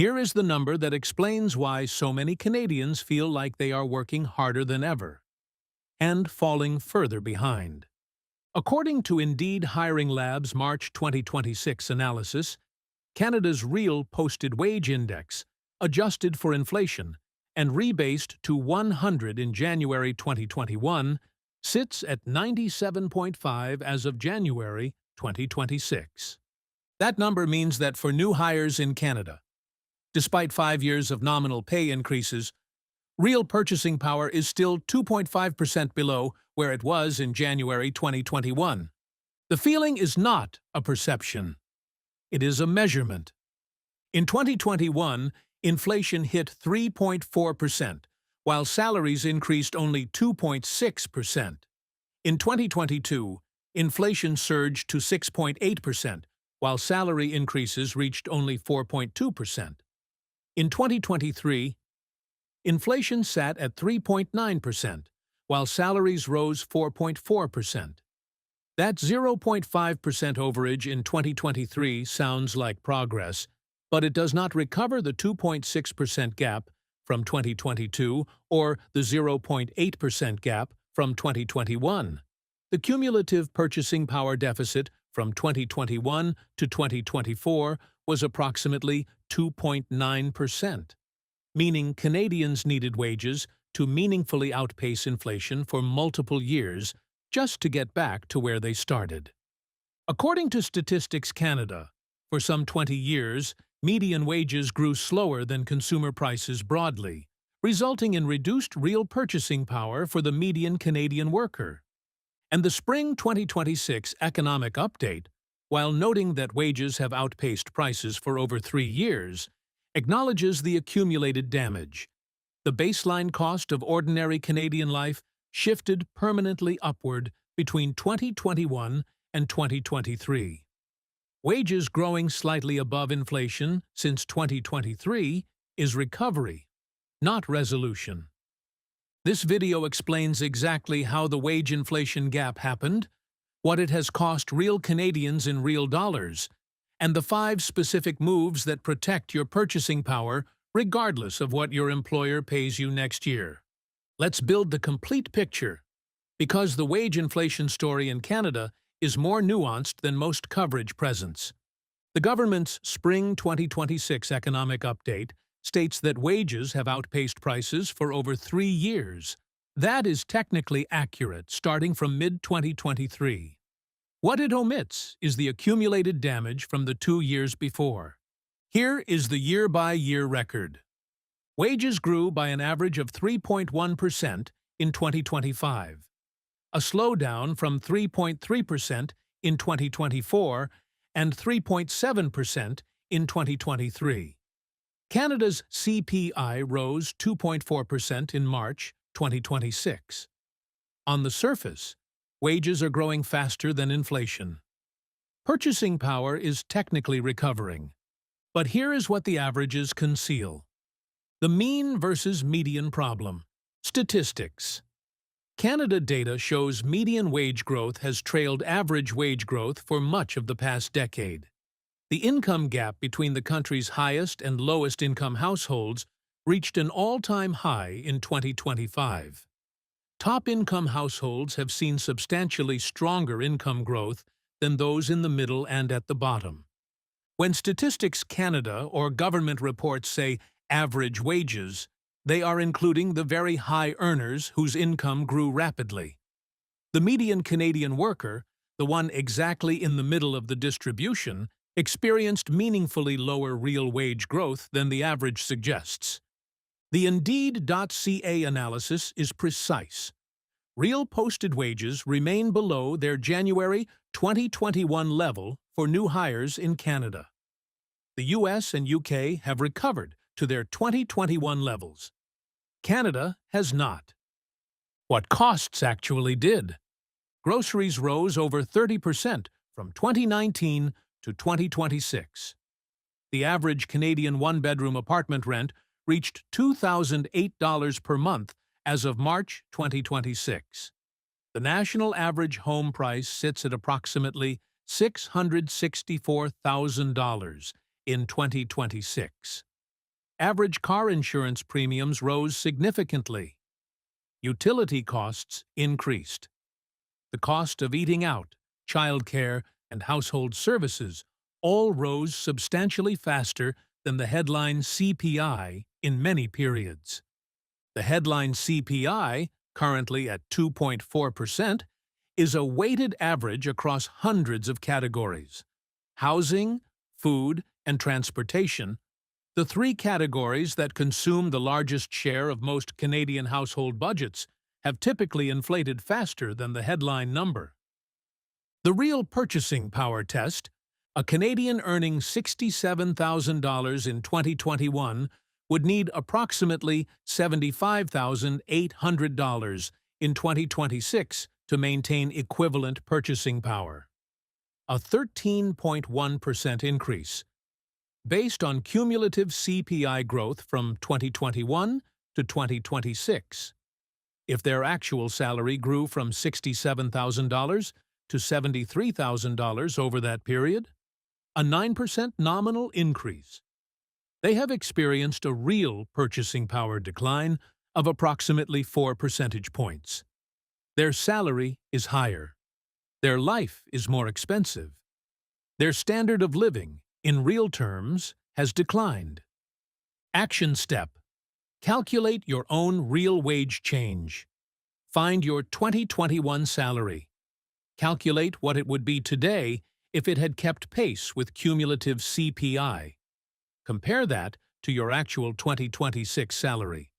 Here is the number that explains why so many Canadians feel like they are working harder than ever and falling further behind. According to Indeed Hiring Lab's March 2026 analysis, Canada's real posted wage index, adjusted for inflation and rebased to 100 in January 2021, sits at 97.5 as of January 2026. That number means that for new hires in Canada, despite 5 years of nominal pay increases, real purchasing power is still 2.5% below where it was in January 2021. The feeling is not a perception. It is a measurement. In 2021, inflation hit 3.4%, while salaries increased only 2.6%. In 2022, inflation surged to 6.8%, while salary increases reached only 4.2%. In 2023, inflation sat at 3.9%, while salaries rose 4.4%. That 0.5% overage in 2023 sounds like progress, but it does not recover the 2.6% gap from 2022 or the 0.8% gap from 2021. The cumulative purchasing power deficit from 2021 to 2024 was approximately 2.9%, meaning Canadians needed wages to meaningfully outpace inflation for multiple years just to get back to where they started. According to Statistics Canada, for some 20 years, median wages grew slower than consumer prices broadly, resulting in reduced real purchasing power for the median Canadian worker. And the Spring 2026 Economic Update, while noting that wages have outpaced prices for over 3 years, acknowledges the accumulated damage. The baseline cost of ordinary Canadian life shifted permanently upward between 2021 and 2023. Wages growing slightly above inflation since 2023 is recovery, not resolution. This video explains exactly how the wage inflation gap happened, what it has cost real Canadians in real dollars, and the 5 specific moves that protect your purchasing power regardless of what your employer pays you next year. Let's build the complete picture, because the wage inflation story in Canada is more nuanced than most coverage presents. The government's Spring 2026 Economic Update states that wages have outpaced prices for over 3 years. That is technically accurate, starting from mid-2023. What it omits is the accumulated damage from the 2 years before. Here is the year-by-year record. Wages grew by an average of 3.1% in 2025, a slowdown from 3.3% in 2024 and 3.7% in 2023. Canada's CPI rose 2.4% in March 2026. On the surface, wages are growing faster than inflation. Purchasing power is technically recovering. But here is what the averages conceal. The mean versus median problem. Statistics. Canada data shows median wage growth has trailed average wage growth for much of the past decade. The income gap between the country's highest and lowest income households reached an all-time high in 2025. Top-income households have seen substantially stronger income growth than those in the middle and at the bottom. When Statistics Canada or government reports say average wages, they are including the very high earners whose income grew rapidly. The median Canadian worker, the one exactly in the middle of the distribution, experienced meaningfully lower real wage growth than the average suggests. The Indeed.ca analysis is precise. Real posted wages remain below their January 2021 level for new hires in Canada. The US and UK have recovered to their 2021 levels. Canada has not. What costs actually did? Groceries rose over 30% from 2019 to 2026. The average Canadian one-bedroom apartment rent reached $2,008 per month as of March 2026. The national average home price sits at approximately $664,000 in 2026. average car insurance premiums rose significantly. Utility costs increased. The cost of eating out, childcare, and household services all rose substantially faster than the headline CPI in many periods. The headline CPI, currently at 2.4%, is a weighted average across hundreds of categories: housing, food, and transportation, the three categories that consume the largest share of most Canadian household budgets, have typically inflated faster than the headline number. The real purchasing power test: a Canadian earning $67,000 in 2021 would need approximately $75,800 in 2026 to maintain equivalent purchasing power, a 13.1% increase, based on cumulative CPI growth from 2021 to 2026. If their actual salary grew from $67,000 to $73,000 over that period, a 9% nominal increase, they have experienced a real purchasing power decline of approximately 4 percentage points. Their salary is higher. Their life is more expensive. Their standard of living, in real terms, has declined. Action step: calculate your own real wage change. Find your 2021 salary. Calculate what it would be today if it had kept pace with cumulative CPI. Compare that to your actual 2026 salary.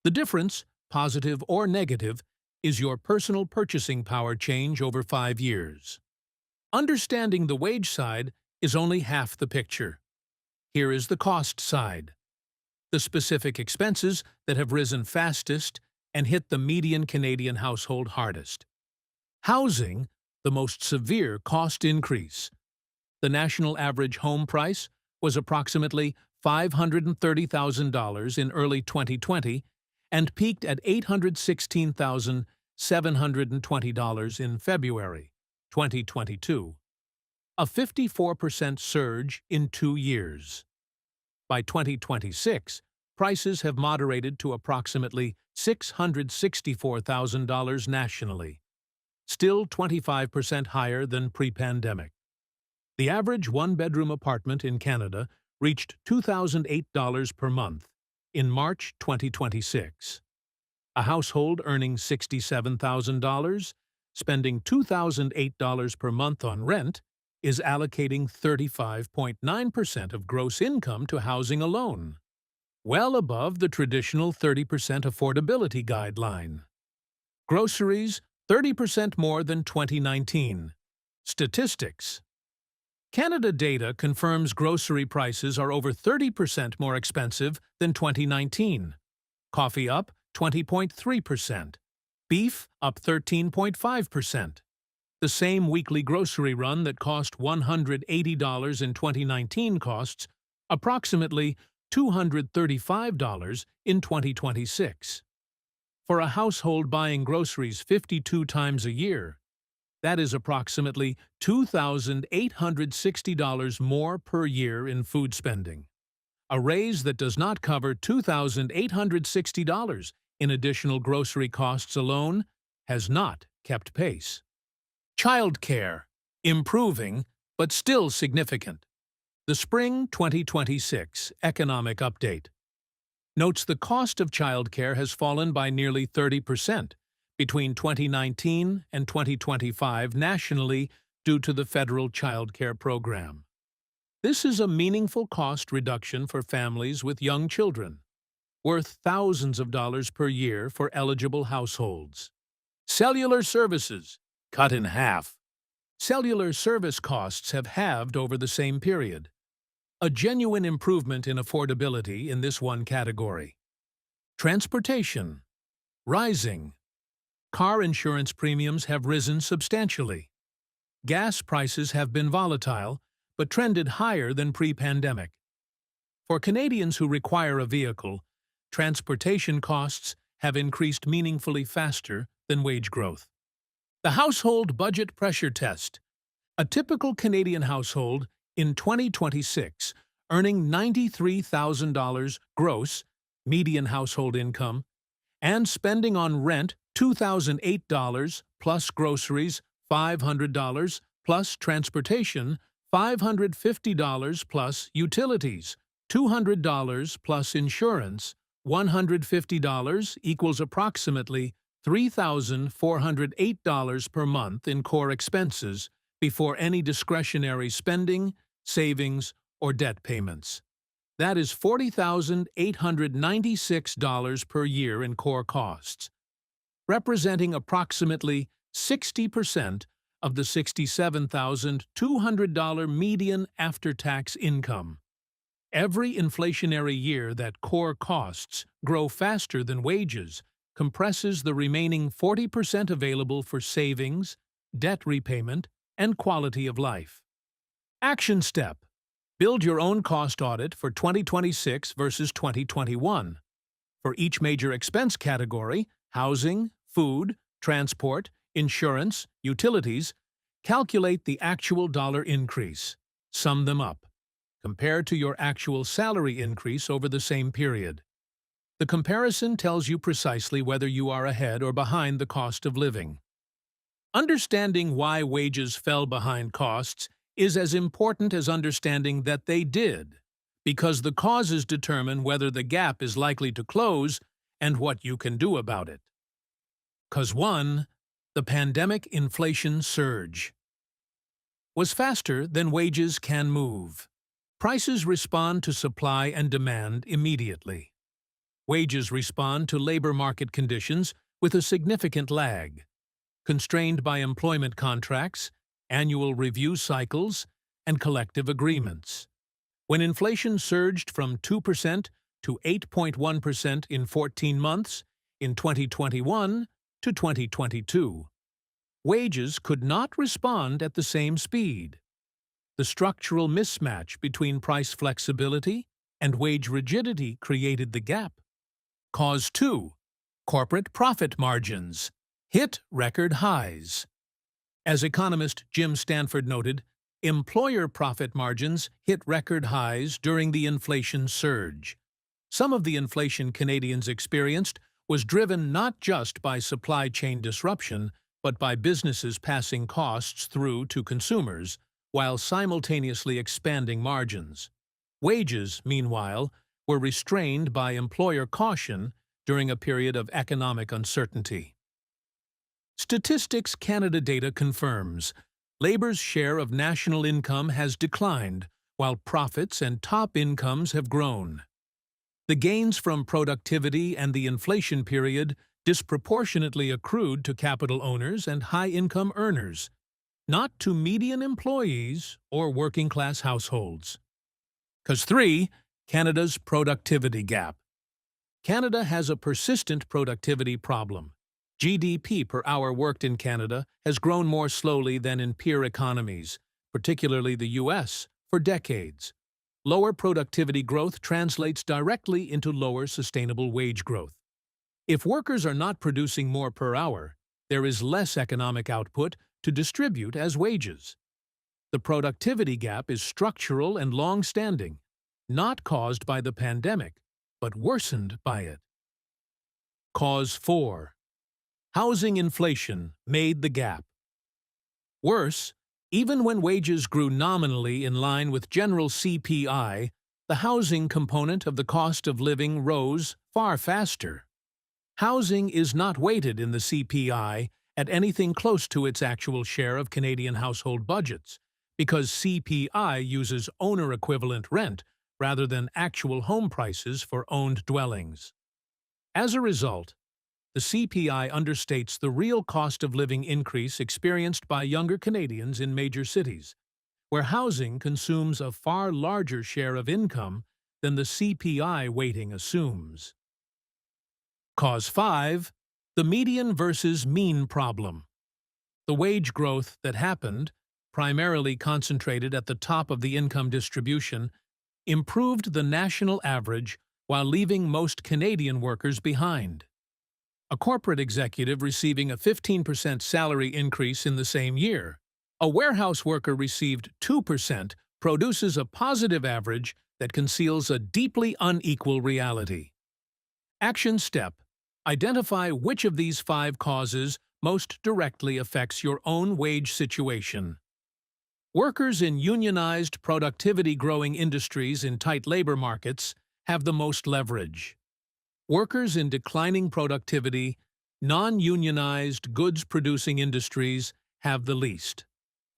The difference, positive or negative, is your personal purchasing power change over 5 years. Understanding the wage side is only half the picture. Here is the cost side: the specific expenses that have risen fastest and hit the median Canadian household hardest. Housing, the most severe cost increase. The national average home price was approximately $530,000 in early 2020 and peaked at $816,720 in February 2022, a 54% surge in 2 years. By 2026, prices have moderated to approximately $664,000 nationally, still 25% higher than pre-pandemic. The average one-bedroom apartment in Canada reached $2,008 per month in March 2026. A household earning $67,000, spending $2,008 per month on rent, is allocating 35.9% of gross income to housing alone, well above the traditional 30% affordability guideline. Groceries, 30% more than 2019. Statistics: Canada data confirms grocery prices are over 30% more expensive than 2019. Coffee up 20.3%. Beef up 13.5%. The same weekly grocery run that cost $180 in 2019 costs approximately $235 in 2026. For a household buying groceries 52 times a year, that is approximately $2,860 more per year in food spending. A raise that does not cover $2,860 in additional grocery costs alone has not kept pace. Childcare, improving, but still significant. The Spring 2026 Economic Update notes the cost of childcare has fallen by nearly 30% between 2019 and 2025 nationally due to the federal child care program. This is a meaningful cost reduction for families with young children, worth thousands of dollars per year for eligible households. Cellular services, cut in half. Cellular service costs have halved over the same period, a genuine improvement in affordability in this one category. Transportation, rising. Car insurance premiums have risen substantially. Gas prices have been volatile, but trended higher than pre-pandemic. For Canadians who require a vehicle, transportation costs have increased meaningfully faster than wage growth. The household budget pressure test. A typical Canadian household in 2026 earning $93,000 gross, median household income, and spending on rent $2,008 plus groceries $500 plus transportation $550 plus utilities $200 plus insurance $150 equals approximately $3,408 per month in core expenses before any discretionary spending, savings, or debt payments. That is $40,896 per year in core costs, representing approximately 60% of the $67,200 median after-tax income. Every inflationary year that core costs grow faster than wages compresses the remaining 40% available for savings, debt repayment, and quality of life. Action step: build your own cost audit for 2026 versus 2021. For each major expense category, housing, food, transport, insurance, utilities, calculate the actual dollar increase. Sum them up. Compare to your actual salary increase over the same period. The comparison tells you precisely whether you are ahead or behind the cost of living. Understanding why wages fell behind costs is as important as understanding that they did, because the causes determine whether the gap is likely to close and what you can do about it. Cause 1. The pandemic inflation surge was faster than wages can move. Prices respond to supply and demand immediately. Wages respond to labor market conditions with a significant lag, constrained by employment contracts, annual review cycles, and collective agreements. When inflation surged from 2% to 8.1% in 14 months in 2021 to 2022, wages could not respond at the same speed. The structural mismatch between price flexibility and wage rigidity created the gap. Cause 2. Corporate profit margins hit record highs. As economist Jim Stanford noted, employer profit margins hit record highs during the inflation surge. Some of the inflation Canadians experienced was driven not just by supply chain disruption, but by businesses passing costs through to consumers, while simultaneously expanding margins. Wages, meanwhile, were restrained by employer caution during a period of economic uncertainty. Statistics Canada data confirms labor's share of national income has declined, while profits and top incomes have grown. The gains from productivity and the inflation period disproportionately accrued to capital owners and high-income earners, not to median employees or working-class households. Cause 3. Canada's productivity gap. Canada has a persistent productivity problem. GDP per hour worked in Canada has grown more slowly than in peer economies, particularly the U.S., for decades. Lower productivity growth translates directly into lower sustainable wage growth. If workers are not producing more per hour, there is less economic output to distribute as wages. The productivity gap is structural and long-standing, not caused by the pandemic, but worsened by it. Cause 4. Housing inflation made the gap worse. Even when wages grew nominally in line with general CPI, the housing component of the cost of living rose far faster. Housing is not weighted in the CPI at anything close to its actual share of Canadian household budgets, because CPI uses owner-equivalent rent rather than actual home prices for owned dwellings. As a result, the CPI understates the real cost of living increase experienced by younger Canadians in major cities, where housing consumes a far larger share of income than the CPI weighting assumes. Cause 5. The median versus mean problem. The wage growth that happened, primarily concentrated at the top of the income distribution, improved the national average while leaving most Canadian workers behind. A corporate executive receiving a 15% salary increase in the same year, a warehouse worker received 2%, produces a positive average that conceals a deeply unequal reality. Action step: identify which of these 5 causes most directly affects your own wage situation. Workers in unionized, productivity-growing industries in tight labor markets have the most leverage. Workers in declining productivity, non-unionized, goods-producing industries have the least.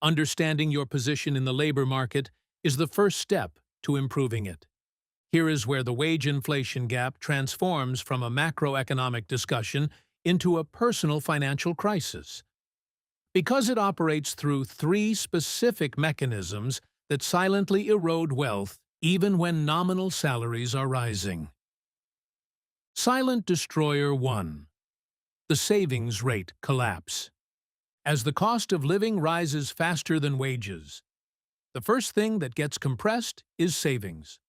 Understanding your position in the labor market is the first step to improving it. Here is where the wage inflation gap transforms from a macroeconomic discussion into a personal financial crisis. Because it operates through 3 specific mechanisms that silently erode wealth even when nominal salaries are rising. Silent Destroyer 1. The savings rate collapse. As the cost of living rises faster than wages, the first thing that gets compressed is savings.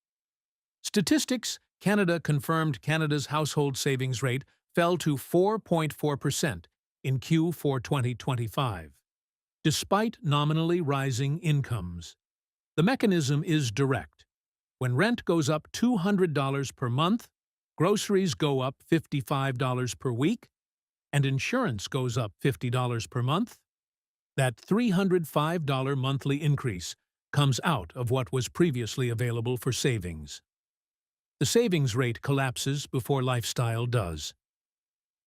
Statistics Canada confirmed Canada's household savings rate fell to 4.4% in Q4 2025, despite nominally rising incomes. The mechanism is direct. When rent goes up $200 per month, groceries go up $55 per week, and insurance goes up $50 per month, that $305 monthly increase comes out of what was previously available for savings. The savings rate collapses before lifestyle does.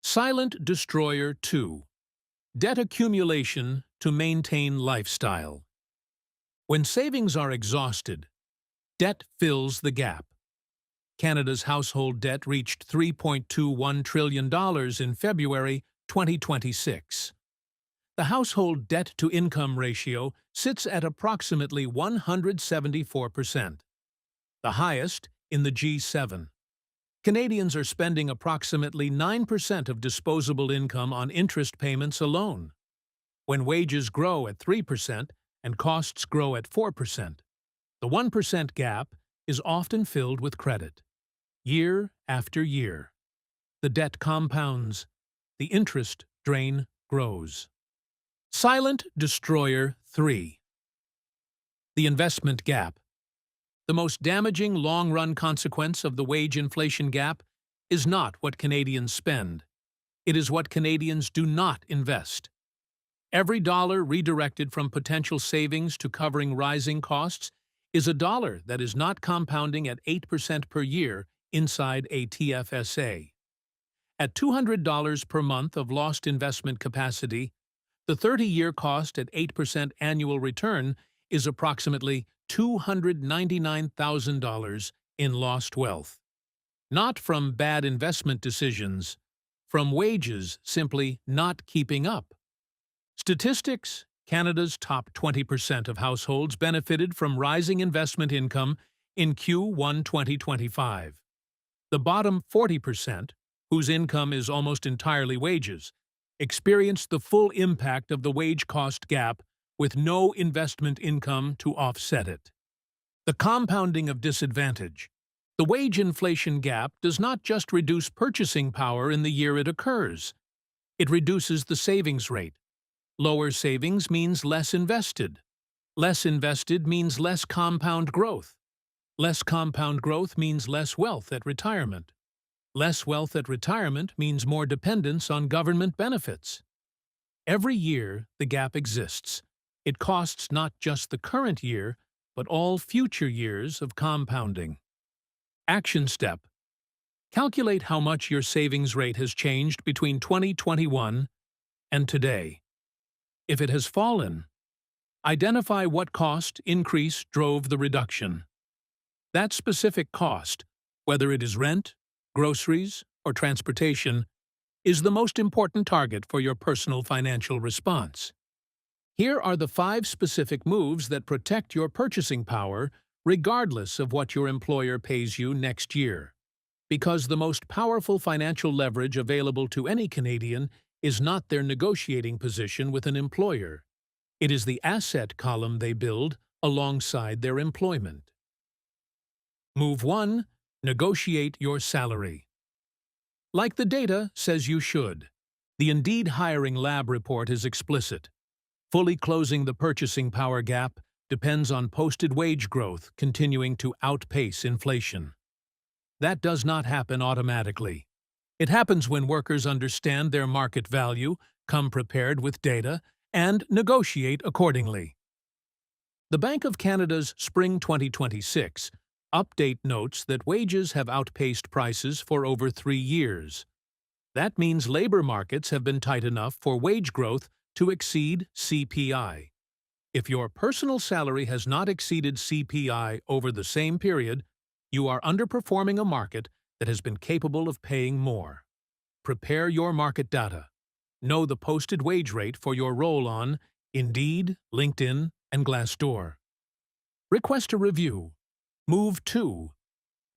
Silent Destroyer 2. Debt accumulation to maintain lifestyle. When savings are exhausted, debt fills the gap. Canada's household debt reached $3.21 trillion in February 2026. The household debt-to-income ratio sits at approximately 174%, the highest in the G7. Canadians are spending approximately 9% of disposable income on interest payments alone. When wages grow at 3% and costs grow at 4%, the 1% gap is often filled with credit. Year after year, the debt compounds, the interest drain grows. Silent Destroyer 3. The investment gap. The most damaging long-run consequence of the wage inflation gap is not what Canadians spend. It is what Canadians do not invest. Every dollar redirected from potential savings to covering rising costs is a dollar that is not compounding at 8% per year inside a TFSA. At $200 per month of lost investment capacity, the 30-year cost at 8% annual return is approximately $299,000 in lost wealth. Not from bad investment decisions, from wages simply not keeping up. Statistics: Canada's top 20% of households benefited from rising investment income in Q1 2025. The bottom 40%, whose income is almost entirely wages, experienced the full impact of the wage-cost gap with no investment income to offset it. The compounding of disadvantage. The wage inflation gap does not just reduce purchasing power in the year it occurs. It reduces the savings rate. Lower savings means less invested. Less invested means less compound growth. Less compound growth means less wealth at retirement. Less wealth at retirement means more dependence on government benefits. Every year, the gap exists. It costs not just the current year, but all future years of compounding. Action step: calculate how much your savings rate has changed between 2021 and today. If it has fallen, identify what cost increase drove the reduction. That specific cost, whether it is rent, groceries, or transportation, is the most important target for your personal financial response. Here are the 5 specific moves that protect your purchasing power regardless of what your employer pays you next year. Because the most powerful financial leverage available to any Canadian is not their negotiating position with an employer. It is the asset column they build alongside their employment. Move 1. Negotiate your salary. Like the data says you should. The Indeed Hiring Lab report is explicit. Fully closing the purchasing power gap depends on posted wage growth continuing to outpace inflation. That does not happen automatically. It happens when workers understand their market value, come prepared with data, and negotiate accordingly. The Bank of Canada's Spring 2026 update notes that wages have outpaced prices for over 3 years. That means labor markets have been tight enough for wage growth to exceed CPI. If your personal salary has not exceeded CPI over the same period, you are underperforming a market that has been capable of paying more. Prepare your market data. Know the posted wage rate for your role on Indeed, LinkedIn, and Glassdoor. Request a review. Move 2.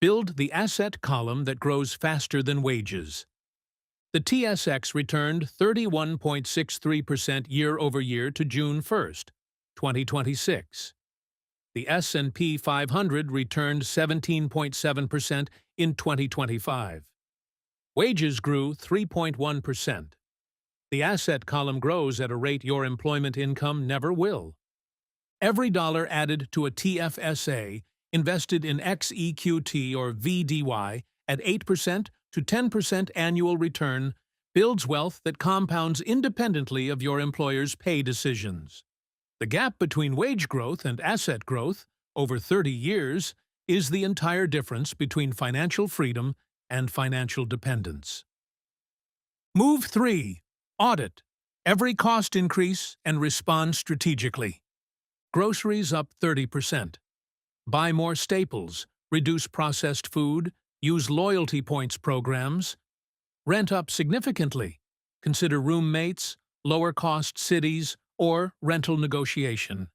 Build the asset column that grows faster than wages. The TSX returned 31.63% year-over-year to June 1st, 2026. The S&P 500 returned 17.7% in 2025. Wages grew 3.1%. The asset column grows at a rate your employment income never will. Every dollar added to a TFSA invested in XEQT or VDY at 8% to 10% annual return builds wealth that compounds independently of your employer's pay decisions. The gap between wage growth and asset growth over 30 years is the entire difference between financial freedom and financial dependence. Move 3. Audit every cost increase and respond strategically. Groceries up 30%. Buy more staples, reduce processed food, use loyalty points programs. Rent up significantly. Consider roommates, lower-cost cities, or rental negotiation.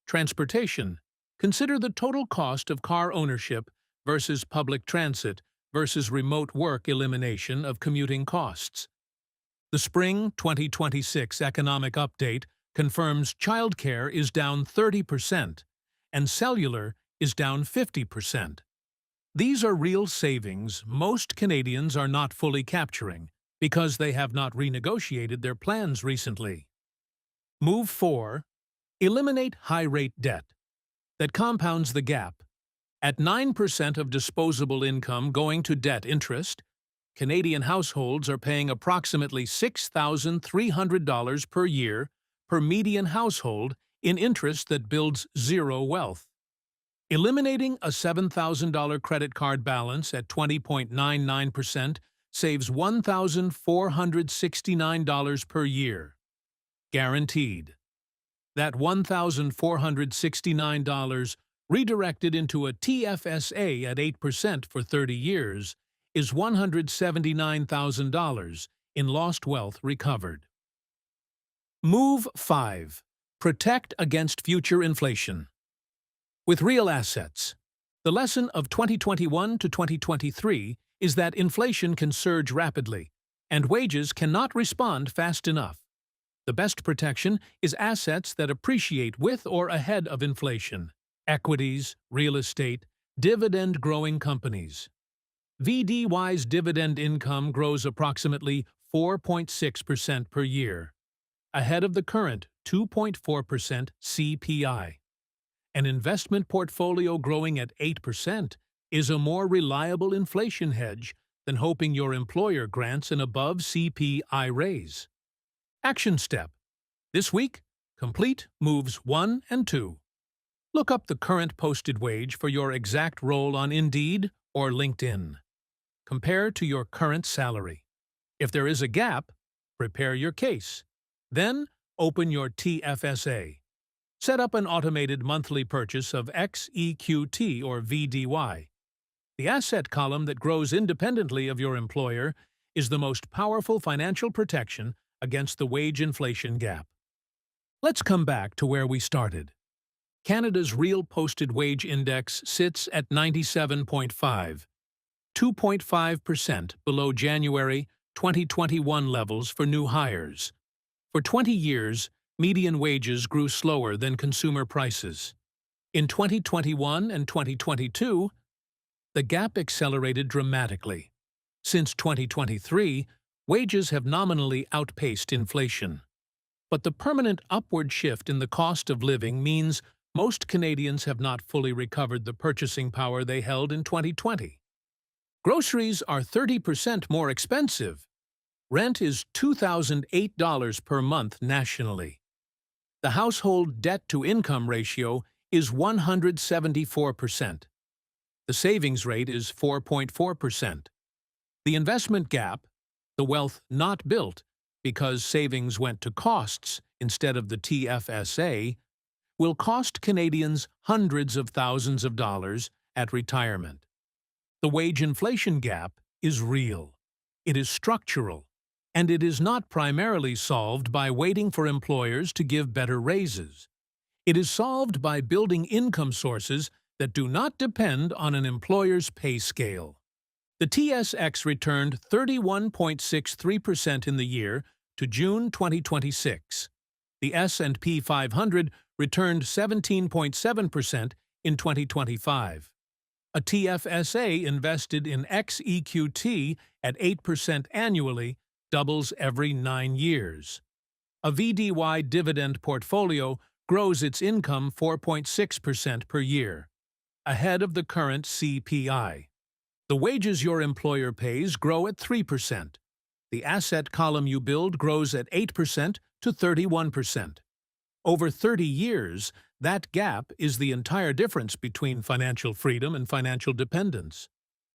Transportation. Consider the total cost of car ownership versus public transit versus remote work elimination of commuting costs. The Spring 2026 Economic Update confirms childcare is down 30% and cellular is down 50%. These are real savings most Canadians are not fully capturing because they have not renegotiated their plans recently. Move 4. Eliminate high-rate debt. That compounds the gap. At 9% of disposable income going to debt interest, Canadian households are paying approximately $6,300 per year per median household in interest that builds zero wealth. Eliminating a $7,000 credit card balance at 20.99% saves $1,469 per year. Guaranteed. That $1,469 redirected into a TFSA at 8% for 30 years is $179,000 in lost wealth recovered. Move 5. Protect against future inflation. With real assets, the lesson of 2021 to 2023 is that inflation can surge rapidly, and wages cannot respond fast enough. The best protection is assets that appreciate with or ahead of inflation: equities, real estate, dividend-growing companies. VDY's dividend income grows approximately 4.6% per year, ahead of the current 2.4% CPI. An investment portfolio growing at 8% is a more reliable inflation hedge than hoping your employer grants an above CPI raise. Action step. This week, complete moves 1 and 2. Look up the current posted wage for your exact role on Indeed or LinkedIn. Compare to your current salary. If there is a gap, prepare your case. Then, open your TFSA. Set up an automated monthly purchase of XEQT or VDY. The asset column that grows independently of your employer is the most powerful financial protection against the wage inflation gap. Let's come back to where we started. Canada's real posted wage index sits at 97.5, 2.5% below January 2021 levels for new hires. For 20 years, median wages grew slower than consumer prices. In 2021 and 2022, the gap accelerated dramatically. Since 2023, wages have nominally outpaced inflation. But the permanent upward shift in the cost of living means Most Canadians have not fully recovered the purchasing power they held in 2020. Groceries are 30% more expensive. Rent is $2,008 per month nationally. The household debt-to-income ratio is 174%. The savings rate is 4.4%. The investment gap, the wealth not built because savings went to costs instead of the TFSA, will cost Canadians hundreds of thousands of dollars at retirement. The wage inflation gap is real. It is structural, and it is not primarily solved by waiting for employers to give better raises. It is solved by building income sources that do not depend on an employer's pay scale. The TSX returned 31.63% in the year to June 2026. The S&P 500 returned 17.7% in 2025. A TFSA invested in XEQT at 8% annually doubles every 9 years. A VDY dividend portfolio grows its income 4.6% per year, ahead of the current CPI. The wages your employer pays grow at 3%. The asset column you build grows at 8% to 31%. Over 30 years, that gap is the entire difference between financial freedom and financial dependence.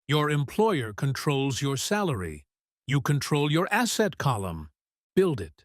Your employer controls your salary. You control your asset column. Build it.